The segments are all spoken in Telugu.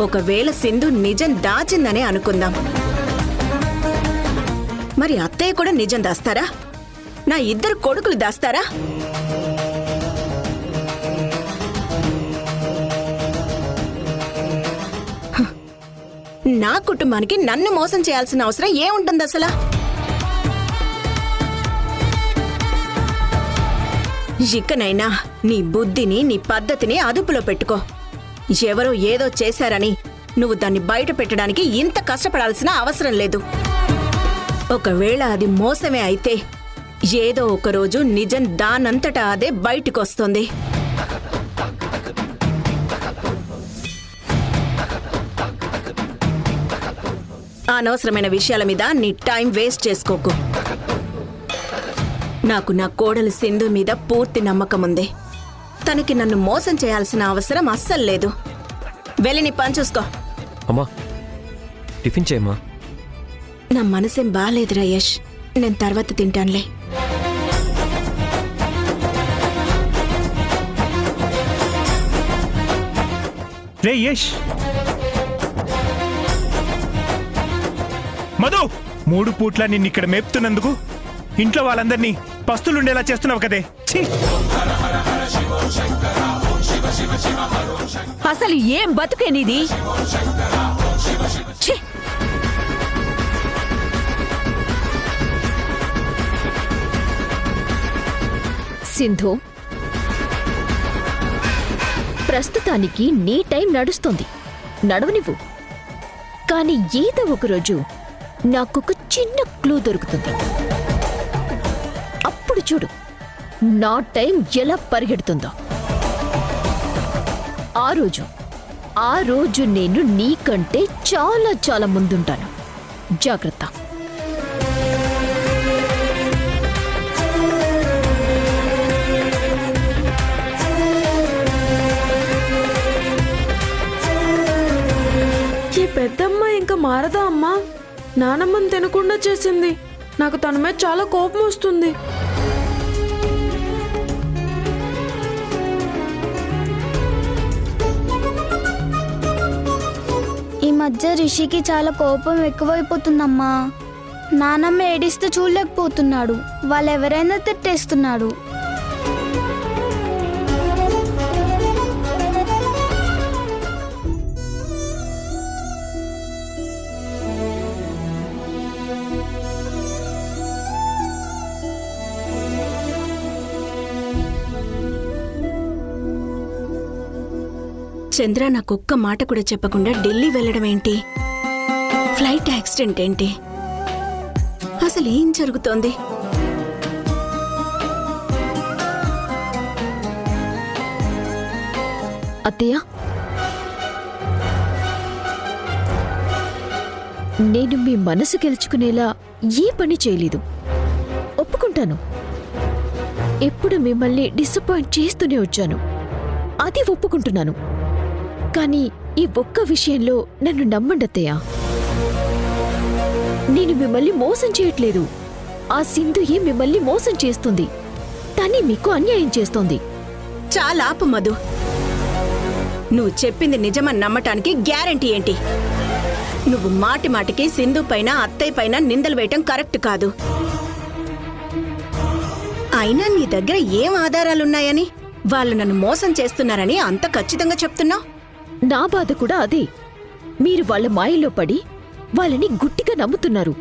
ఒకవేళ సింధు నిజం దాచిందనే అనుకుందాం. మరి అత్తయ్య కూడా నిజం దాస్తారా? నా ఇద్దరు కొడుకులు దాస్తారా? నా కుటుంబానికి నన్ను మోసం చేయాల్సిన అవసరం ఏముంటుంది అసలు? ఇకనైనా నీ బుద్ధిని నీ పద్ధతిని అదుపులో పెట్టుకో. ఎవరో ఏదో చేశారని నువ్వు దాన్ని బయట పెట్టడానికి ఇంత కష్టపడాల్సిన అవసరం లేదు. ఒకవేళ అది మోసమే అయితే ఏదో ఒకరోజు నిజం దానంతటా అదే బయటకొస్తుంది. అనవసరమైన విషయాల మీద నీ టైం వేస్ట్ చేసుకోకు. నాకు నా కోడలు సింధు మీద పూర్తి నమ్మకం ఉంది. తనకి నన్ను మోసం చేయాల్సిన అవసరం అస్సలు లేదు. వెళ్ళి నీ పని చూసుకో. అమ్మా, టిఫిన్ చేయమ్మా. నా మనసేం బాలేదు రయేష్, నేను తర్వాత తింటానులే. రే యష్, మధు, 3 పూట్ల నిన్ను ఇక్కడ మేపుతున్నందుకు ఇంట్లో వాళ్ళందరినీ పస్తులుండేలా చేస్తున్నావు కదే. అసలు ఏం బతుకేనిది? సింధు, ప్రస్తుతానికి నీ టైం నడుస్తుంది, నడవనివ్వు. కానీ ఏదో ఒకరోజు నాకొక చిన్న క్లూ దొరుకుతుంది. అప్పుడు చూడు నా టైం ఎలా పరిగెడుతుందో. ఆ రోజు నేను నీకంటే చాలా చాలా ముందుంటాను. జాగ్రత్త. ఈ పెద్దమ్మ ఇంకా మారదా అమ్మా? నానమ్మని తినకుండా చేసింది. నాకు తన మీద చాలా కోపం వస్తుంది. ఈ మధ్య రిషికి చాలా కోపం ఎక్కువైపోతుందమ్మా. నానమ్మ ఏడిస్తే చూడలేకపోతున్నాడు. వాళ్ళెవరైనా తిట్టేస్తున్నాడు. చంద్ర నాకొక్క మాట కూడా చెప్పకుండా ఢిల్లీ వెళ్ళడం ఏంటి? ఫ్లైట్ యాక్సిడెంట్ ఏంటి? అసలు ఏం జరుగుతోంది? అత్తయ్య, నేను మీ మనసు గెలుచుకునేలా ఏ పని చేయలేదు, ఒప్పుకుంటాను. ఎప్పుడు మిమ్మల్ని డిసప్పాయింట్ చేస్తూనే వచ్చాను, అది ఒప్పుకుంటున్నాను. కానీ ఈ ఒక్క విషయంలో నన్ను నమ్మండి అత్తయ్య. నేను మిమ్మల్ని మోసం చేయట్లేదు. ఆ సింధుయే మిమ్మల్ని మోసం చేస్తుంది. తనే మీకు అన్యాయం చేస్తోంది. చాలా ఆపు మధు. నువ్వు చెప్పింది నిజమని నమ్మటానికి గ్యారెంటీ ఏంటి? నువ్వు మాటి మాటికి సింధు పైన అత్తయ్య పైన నిందలు వేయటం కరెక్ట్ కాదు. అయినా నీ దగ్గర ఏం ఆధారాలున్నాయని వాళ్ళు నన్ను మోసం చేస్తున్నారని అంత ఖచ్చితంగా చెప్తున్నావు? నా బాధ కూడా అదే. మీరు వాళ్ళ మాయలో పడి వాళ్ళని గుట్టిగా నమ్ముతున్నారు.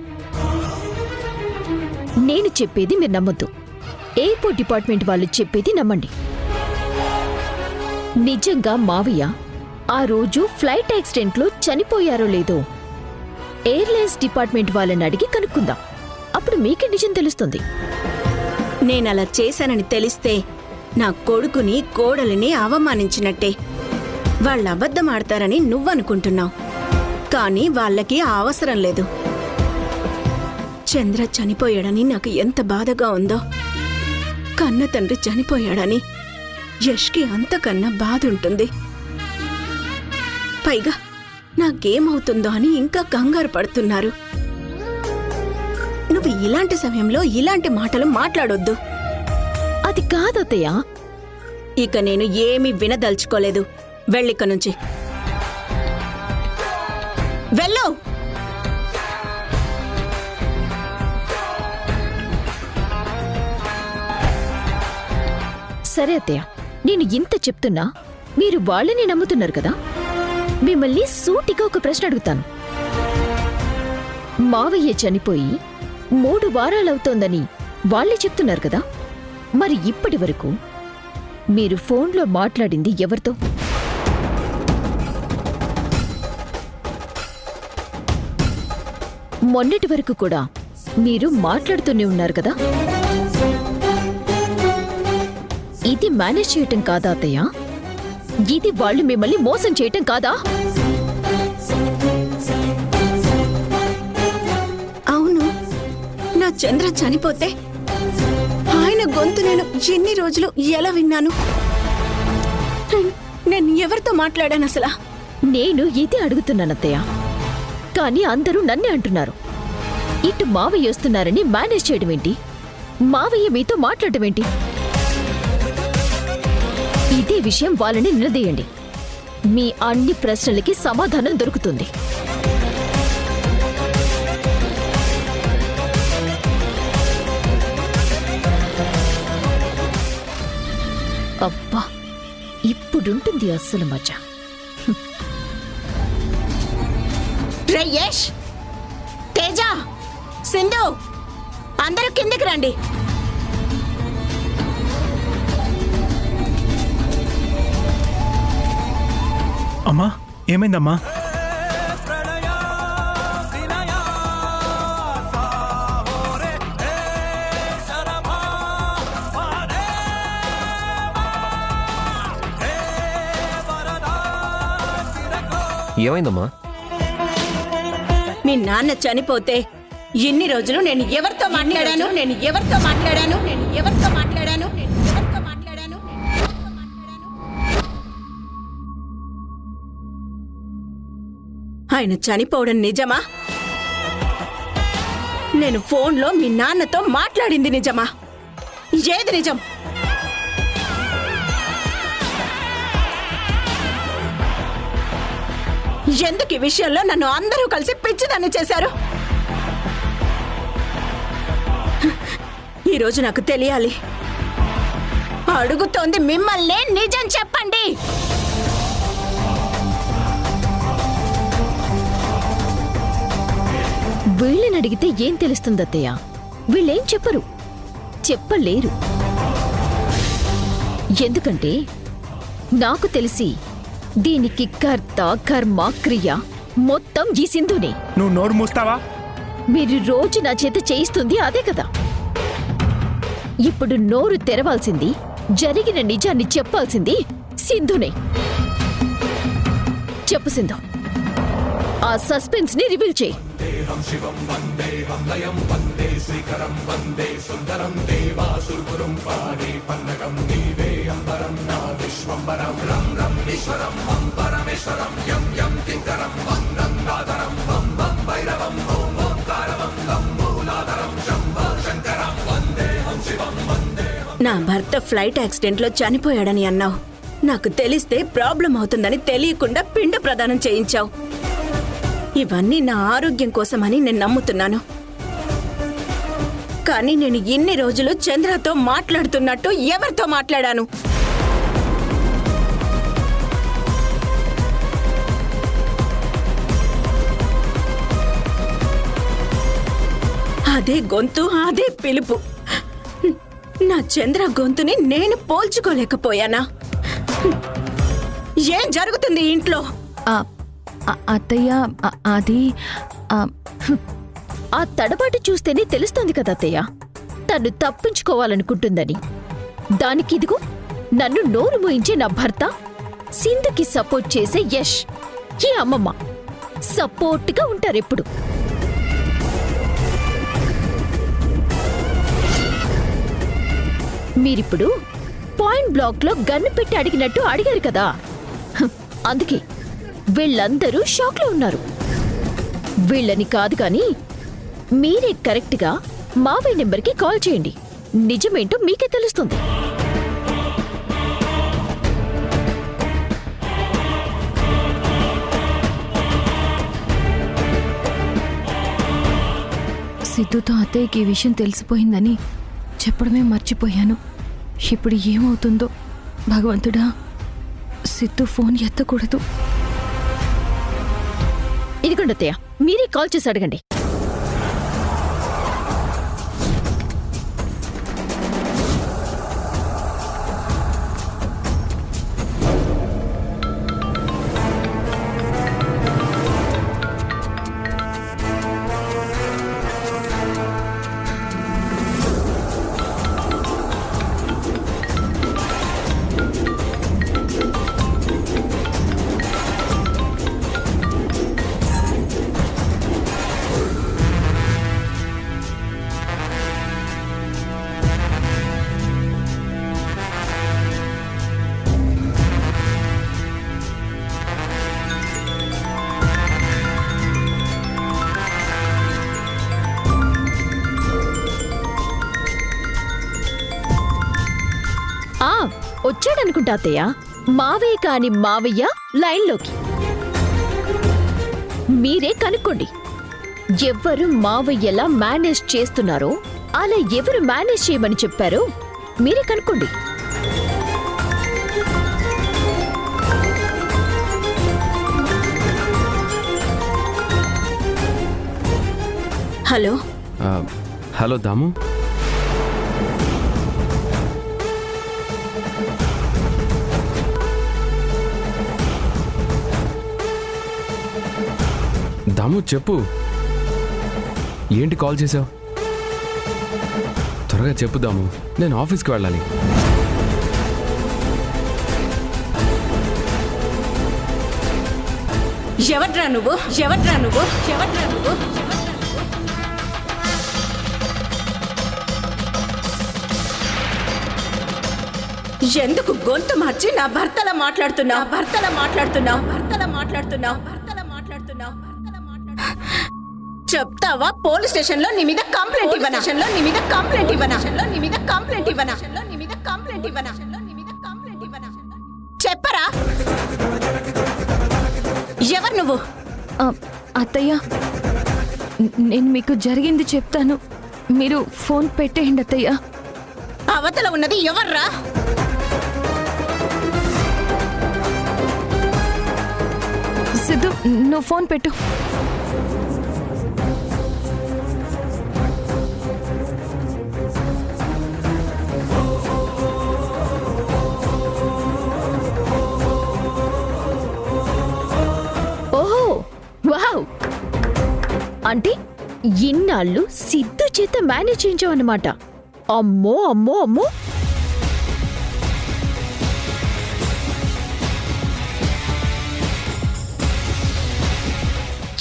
నేను చెప్పేది మీరు నమ్మొద్దు. ఎయిర్పోర్ట్ డిపార్ట్మెంట్ వాళ్ళు చెప్పేది నమ్మండి. నిజంగా మావయ్య ఆ రోజు ఫ్లైట్ యాక్సిడెంట్లో చనిపోయారో లేదో ఎయిర్లైన్స్ డిపార్ట్మెంట్ వాళ్ళని అడిగి కనుక్కుందాం. అప్పుడు మీకే నిజం తెలుస్తుంది. నేనలా చేశానని తెలిస్తే నా కొడుకుని కోడలిని అవమానించినట్టే. వాళ్ళు అబద్ధమాడతారని నువ్వనుకుంటున్నావు, కానీ వాళ్ళకి ఆ అవసరం లేదు. చంద్ర చనిపోయాడని నాకు ఎంత బాధగా ఉందో, కన్న తండ్రి చనిపోయాడని యష్కి అంతకన్నా బాధ ఉంటుంది. పైగా నాకేమవుతుందో అని ఇంకా కంగారు పడుతున్నారు. నువ్వు ఇలాంటి సమయంలో ఇలాంటి మాటలు మాట్లాడొద్దు. అది కాదత్తయ్య. ఇక నేను ఏమీ వినదలుచుకోలేదు. వెళ్ళిక్క నుంచి. వెళ్ళు. సరే అత్తయ్య, నేను ఇంత చెప్తున్నా మీరు వాళ్ళని నమ్ముతున్నారు కదా. మిమ్మల్ని సూటిగా ఒక ప్రశ్న అడుగుతాను. మావయ్య చనిపోయి 3 వారాలవుతోందని వాళ్ళే చెప్తున్నారు కదా. మరి ఇప్పటి వరకు మీరు ఫోన్లో మాట్లాడింది ఎవరితో? మొన్నటి వరకు కూడా మీరు మాట్లాడుతూనే ఉన్నారు కదా. ఇది మేనేజ్ చేయటం కాదా అత్తయ్య? ఇది వాళ్ళు మిమ్మల్ని మోసం చేయటం కాదా? అవును, నా చంద్ర చనిపోతే ఆయన గొంతు నేను ఎన్ని రోజులు ఎలా విన్నాను? నేను ఎవరితో మాట్లాడాను అసలా? నేను ఇదే అడుగుతున్నానత్తయ్య. కానీ అందరూ నన్నే అంటున్నారు. ఇటు మావయ్య వస్తున్నారని మేనేజ్ చేయడం ఏంటి? మావయ్య మీతో మాట్లాడటం ఏంటి? ఇదే విషయం వాళ్ళని నిలదీయండి. మీ అన్ని ప్రశ్నలకి సమాధానం దొరుకుతుంది. అబ్బా, ఇప్పుడుంటుంది అస్సలు మజా. రే యష్, తేజ, సింధు, అందరూ కిందికి రండి. అమ్మా, ఏమైందమ్మా? ఏమైందమ్మా? మీ నాన్న చనిపోతే ఇన్ని రోజులు నేను ఎవరితో మాట్లాడాను? నేను ఎవరితో మాట్లాడాను? నేను ఎవరితో మాట్లాడాను? నేను ఎవరితో మాట్లాడాను? ఆయన చనిపోవడం నిజమా? నేను ఫోన్లో మీ నాన్నతో మాట్లాడింది నిజమా? ఏది నిజం? ఎందుకు ఈ విషయంలో నన్ను అందరూ కలిసి పిచ్చిదాన్ని చేశారు? ఈరోజు నాకు తెలియాలి. అడుగుతోంది మిమ్మల్ని, నిజం చెప్పండి. వీళ్ళని అడిగితే ఏం తెలుస్తుంది అత్తయ్య? వీళ్ళేం చెప్పరు, చెప్పలేరు. ఎందుకంటే నాకు తెలిసి దీనికి కర్త, కర్మ, క్రియ మొత్తం ఈ సింధునే. నువ్వు నోరు మూస్తావా? మీరు రోజు నా చేత చేయిస్తుంది అదే కదా. ఇప్పుడు నోరు తెరవాల్సింది, జరిగిన నిజాన్ని చెప్పాల్సింది సింధునే. చెప్పు సింధు, ఆ సస్పెన్స్ ని రివీల్ చేయి. నా భర్త ఫ్లైట్ యాక్సిడెంట్లో చనిపోయాడని అన్నావు. నాకు తెలిస్తే ప్రాబ్లం అవుతుందని తెలియకుండా పిండ ప్రదానం చేయించావు. ఇవన్నీ నా ఆరోగ్యం కోసమని నేను నమ్ముతున్నాను. కానీ నేను ఇన్ని రోజులు చంద్రతో మాట్లాడుతున్నట్టు ఎవరితో మాట్లాడాను? అదే గొంతు, అదే పిలుపు. నా చంద్ర గొంతుని నేను పోల్చుకోలేకపోయానా? ఏం జరుగుతుంది ఇంట్లో? అత్తయ్య, అది ఆ తడబాటు చూస్తేనే తెలుస్తోంది కదా అత్తయ్య, తను తప్పించుకోవాలనుకుంటుందని. దానికి ఇదిగో నన్ను నోరు మోయించే నా భర్త, సింధుకి సపోర్ట్ చేసే యష్, ఈ అమ్మమ్మ సపోర్ట్గా ఉంటారెప్పుడు. మీరిప్పుడు పాయింట్ బ్లాక్ లో గన్ను పెట్టి అడిగినట్టు అడిగారు కదా. అందుకే వీళ్ళందరూ షాక్ లో ఉన్నారు. వీళ్ళని కాదు కానీ మీరే కరెక్ట్గా మావయ్య నెంబర్కి కాల్ చేయండి. నిజమేంటో మీకే తెలుస్తుంది. సిద్ధుతో అత్తయ్యకి ఈ విషయం తెలిసిపోయిందని చెప్పడమే మర్చిపోయాను. ఇప్పుడు ఏమవుతుందో భగవంతుడా. సిద్ధు ఫోన్ ఎత్తకూడదు. ఇదిగోండి అత్తయ్య, మీరే కాల్ చేసి అడగండి. వచ్చాడనుకుంటా అత్తయ్య. మావయ్య కాని మావయ్య లైన్లోకి. మీరే కనుక్కోండి, ఎవరు మావయ్యలా మేనేజ్ చేస్తున్నారో, అలా ఎవరు మేనేజ్ చేయమని చెప్పారో మీరే కనుక్కోండి. హలో, హలో దాము. దాము చెప్పు, ఏంటి కాల్ చేసావు? త్వరగా చెప్పు దాము, నేను ఆఫీస్కి వెళ్ళాలి. ఎవడ్రా నువ్వు? ఎవడ్రా నువ్వు? ఎవడ్రా నువ్వు? ఎందుకు గొంతు మార్చి నా భర్తలా మాట్లాడుతున్నావు? భర్తలా మాట్లాడుతున్నావు? భర్తలా మాట్లాడుతున్నావు? భర్తలా మాట్లాడుతున్నావు? చెప్తావా? పోలీస్ స్టేషన్ లో నీ మీద కంప్లైంట్ ఇవ్వనా? నీ మీద కంప్లైంట్ ఇవ్వనా? నీ మీద కంప్లైంట్ ఇవ్వనా? నీ మీద కంప్లైంట్ ఇవ్వనా? నీ మీద కంప్లైంట్ ఇవ్వనా? చెప్పరా, ఎవరు నువ్వు? అత్తయ్య, నేను మీకు జరిగింది చెప్తాను, మీరు ఫోన్ పెట్టేయండి అత్తయ్య. అవతల ఉన్నది ఎవర్రా? సిద్ధు, నువ్వు ఫోన్ పెట్టు. ఓహో, వావ్! అంటే ఇన్నాళ్ళు సిద్ధు చేత మేనేజ్ చేయించావన్నమాట. అమ్మో అమ్మో అమ్మో!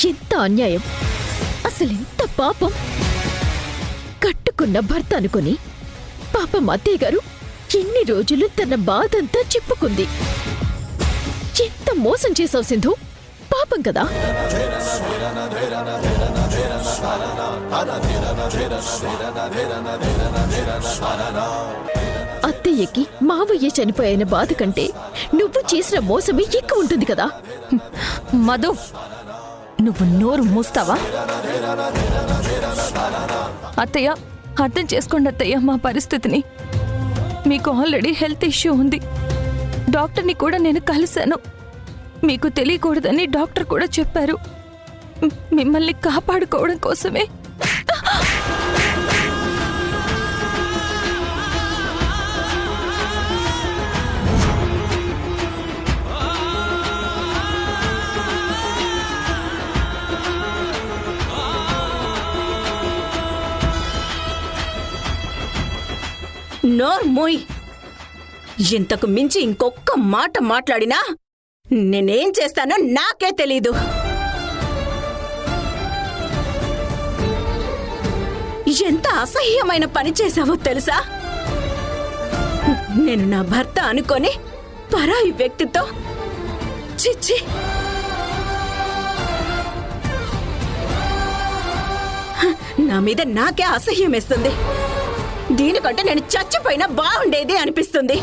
ఎంత అన్యాయం, అసలెంత పాపం! కట్టుకున్న భర్త అనుకుని పాపం అత్తయ్య గారు ఎన్ని రోజులు తన బాధంతా చెప్పుకుంది. ఎంత మోసం చేసావు సింధు, పాపం కదా. అత్తయ్యకి మావయ్య చనిపోయిన బాధ కంటే నువ్వు చేసిన మోసమే ఎక్కువ ఉంటుంది కదా. మధు, నువ్వు నోరు మూస్తావా? అత్తయ్య, అర్థం చేసుకోండి అత్తయ్య మా పరిస్థితిని. మీకు ఆల్రెడీ హెల్త్ ఇష్యూ ఉంది. డాక్టర్ని కూడా నేను కలిశాను. మీకు తెలియకూడదని డాక్టర్ కూడా చెప్పారు. మిమ్మల్ని కాపాడుకోవడం కోసమే. నోర్ మోయ్! ఇంతకు మించి ఇంకొక్క మాట మాట్లాడినా నేనేం చేస్తానో నాకే తెలీదు. ఎంత అసహ్యమైన పని చేశావో తెలుసా? నేను నా భర్త అనుకొని పరాయి వ్యక్తితో చిచ్చి. నా మీద నాకే అసహ్యం వేస్తుంది. దీనికంటే నేను చచ్చిపోయినా బాగుండేది అనిపిస్తుంది.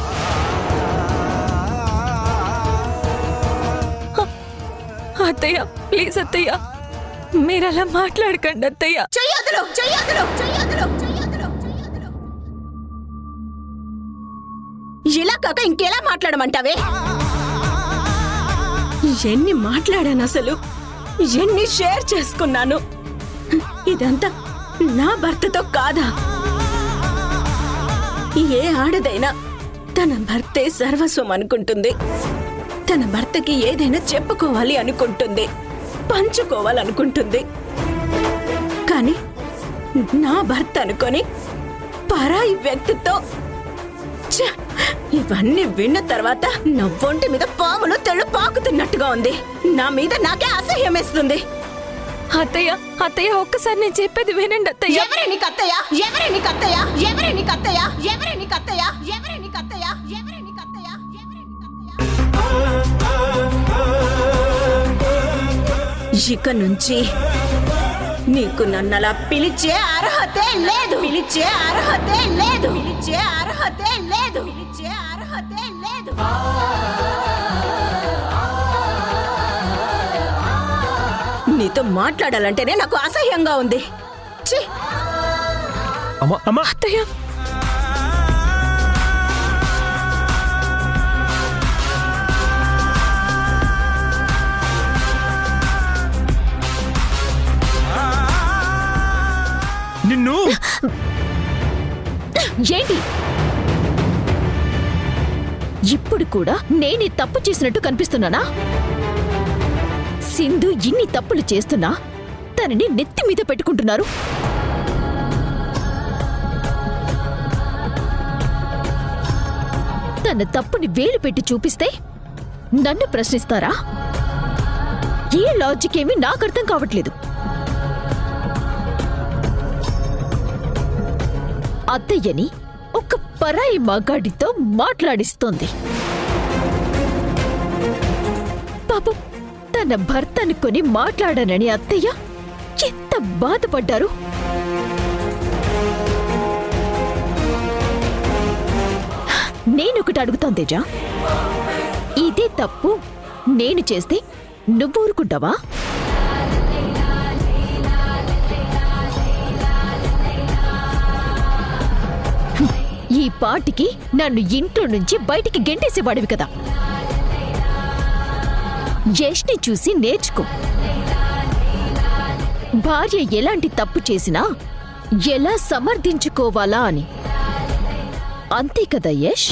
అత్తయ్య, ప్లీజ్ అత్తయ్య, మీరలా మాట్లాడకండి అత్తయ్య. చెయ్యొద్దులు, చెయ్యొద్దులు, చెయ్యొద్దులు, చెయ్యొద్దులు, చెయ్యొద్దులు. ఇలా కాక ఇంకెలా మాట్లాడమంటావే? ఎన్ని మాట్లాడాను అసలు, ఎన్ని షేర్ చేసుకున్నాను. ఇదంతా నా భర్తతో కాదా? ఏ ఆడదైనా తన భర్తే సర్వస్వం అనుకుంటుంది. తన భర్తకి ఏదైనా చెప్పుకోవాలి అనుకుంటుంది, పంచుకోవాలనుకుంటుంది. కానీ నా భర్త అనుకొని పరాయి వ్యక్తితో ఛ! ఇవన్నీ విన్న తర్వాత నా ఒంటి మీద పాములు తెళ్ళు పాకుతున్నట్టుగా ఉంది. నా మీద నాకే అసహ్యమేస్తుంది. అత్తయ్య అత్తయ్య ఒక్కసారి నేను చెప్పేది వినండి అత్తయ్య. ఎవరే నీకు అత్తయ్య? ఎవరే నీకు అత్తయ్య? ఎవరే నీకు అత్తయ్య? ఎవరే నీకు అత్తయ్య? ఎవరే నీకు అత్తయ్య? ఎవరే నీకు అత్తయ్య? ఎవరే నీకు అత్తయ్య? ఇక నుంచి నీకు నన్నలా పిలిచే అర్హతే లేదు. పిలిచే అర్హతే లేదు. పిలిచే అర్హతే లేదు. పిలిచే అర్హతే లేదు. నీతో మాట్లాడాలంటేనే నాకు అసహ్యంగా ఉంది. ఛీ! అమ్మా అత్తయ్య నిన్ను ఏంటి ఇప్పుడు కూడా నేనే తప్పు చేసినట్టు కనిపిస్తున్నానా? సింధు ఇన్ని తప్పులు చేస్తున్నా తనని నెత్తి మీద పెట్టుకుంటున్నారు. తన తప్పుని వేలు పెట్టి చూపిస్తే నన్ను ప్రశ్నిస్తారా? ఏ లాజిక్ ఏమీ నాకు అర్థం కావట్లేదు. అత్తయ్యని ఒక పరాయి మగాడితో మాట్లాడిస్తోంది. పాపం తన భర్త అనుకొని మాట్లాడానని అత్తయ్య ఎంత బాధపడ్డారు. నేనొకటి అడుగుతాను తేజ, ఇదే తప్పు నేను చేస్తే నువ్వు ఊరుకుంటావా? ఈ పాటికి నన్ను ఇంట్లో నుంచి బయటికి గెంటేసేవాడివి కదా. యష్ని చూసి నేర్చుకో. భార్య ఎలాంటి తప్పు చేసినా ఎలా సమర్థించుకోవాలా అని. అంతే కదా యష్?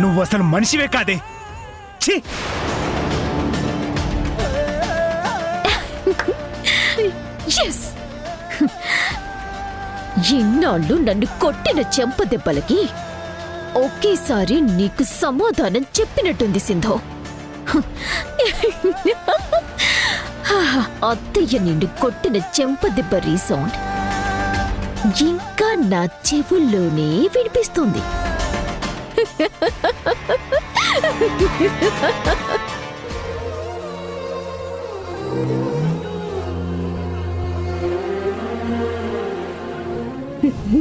నువ్వు అసలు మనిషివే కాదే. ఛీ! ఎస్, ఇన్నాళ్ళు నన్ను కొట్టిన చెంపదెబ్బలకి ఒకేసారి నీకు సమాధానం చెప్పినట్టుంది సింధు. అత్తయ్య నిన్ను కొట్టిన చెంపదెబ్బ రీసౌండ్ ఇంకా నా చెవుల్లోనే వినిపిస్తుంది.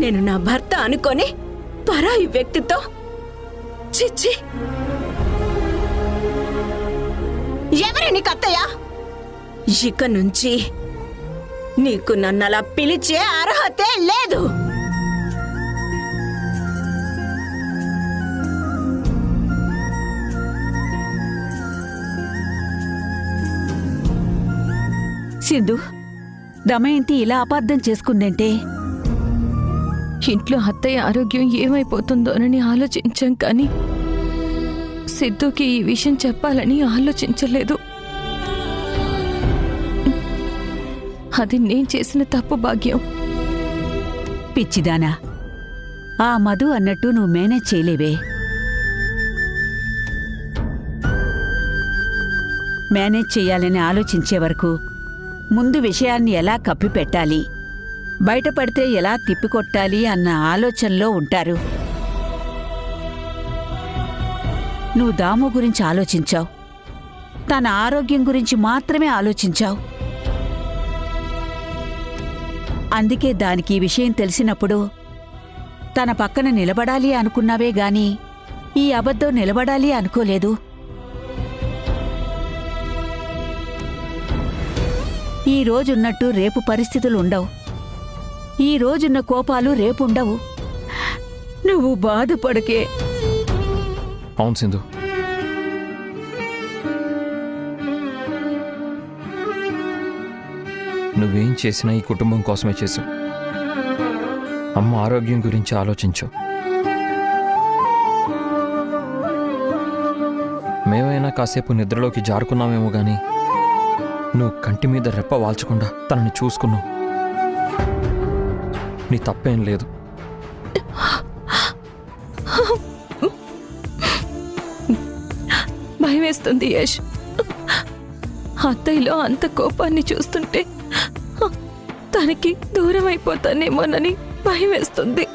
నేను నా భర్త అనుకొని పరాయి వ్యక్తితో చిచ్చి. ఎవరే నీకు అత్తయ్య? ఇక నుంచి నీకు నన్నలా పిలిచే అర్హతే లేదు. సింధు, దమయంతి ఇలా అపార్థం చేసుకుందంటే ఇంట్లో అత్తయ్య ఆరోగ్యం ఏమైపోతుందోనని ఆలోచించాం కానీ సిద్ధుకి ఈ విషయం చెప్పాలని ఆలోచించలేదు. అది నేను చేసిన తప్పు భాగ్యం. పిచ్చిదానా, ఆ మధు అన్నట్టు నువ్వు మేనేజ్ చేయలేవే. మేనేజ్ చెయ్యాలని ఆలోచించే వరకు ముందు విషయాన్ని ఎలా కప్పిపెట్టాలి, బయటపడితే ఎలా తిప్పికొట్టాలి అన్న ఆలోచనలో ఉంటారు. నువ్వు దాము గురించి ఆలోచించావు, తన ఆరోగ్యం గురించి మాత్రమే ఆలోచించావు. అందుకే దానికి ఈ విషయం తెలిసినప్పుడు తన పక్కన నిలబడాలి అనుకున్నావే గాని ఈ అబద్ధం నిలబడాలి అనుకోలేదు. ఈ రోజున్నట్టు రేపు పరిస్థితులు ఉండవు, ఈ రోజున్న కోపాలు రేపుండవు. నువ్వు బాధపడకే. అవును సింధు, నువ్వేం చేసినా ఈ కుటుంబం కోసమే చేసావు. అమ్మ ఆరోగ్యం గురించి ఆలోచించు. మేమైనా కాసేపు నిద్రలోకి జారుకున్నామేమో గాని నువ్వు కంటి మీద రెప్ప వాల్చకుండా తనని చూసుకున్నావు. నీ తప్పేం లేదు. భయమేస్తుంది యష్. అత్తయ్యలో అంత కోపాన్ని చూస్తుంటే తనకి దూరం అయిపోతానేమోనని భయమేస్తుంది.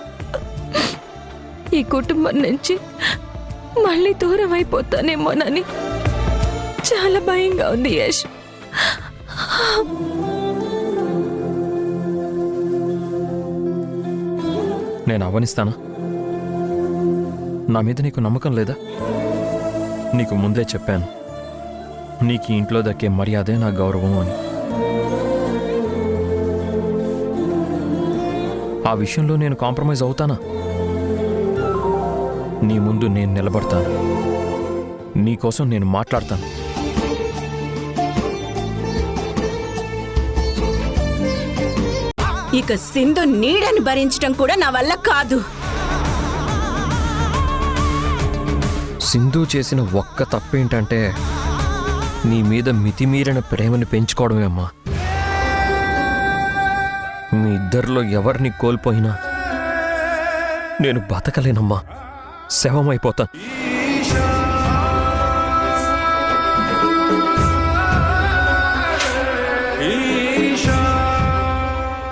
ఈ కుటుంబం నుంచి మళ్ళీ దూరం అయిపోతానేమోనని చాలా భయంగా ఉంది యష్. నేను అవనిస్తానా? నా మీద నీకు నమ్మకం లేదా? నీకు ముందే చెప్పాను, నీకు ఈ ఇంట్లో దక్కే మర్యాదే నా గౌరవం అని. ఆ విషయంలో నేను కాంప్రమైజ్ అవుతానా? నీ ముందు నేను నిలబడతాను, నీకోసం నేను మాట్లాడతాను. ఇక సింధు నీడని భరించడం కూడా నా వల్ల కాదు. సింధు చేసిన ఒక్క తప్పేంటంటే నీ మీద మితిమీరిన ప్రేమను పెంచుకోవడమే అమ్మా. మీ ఇద్దరిలో ఎవరిని కోల్పోయినా నేను బతకలేనమ్మా, శవమైపోతాను.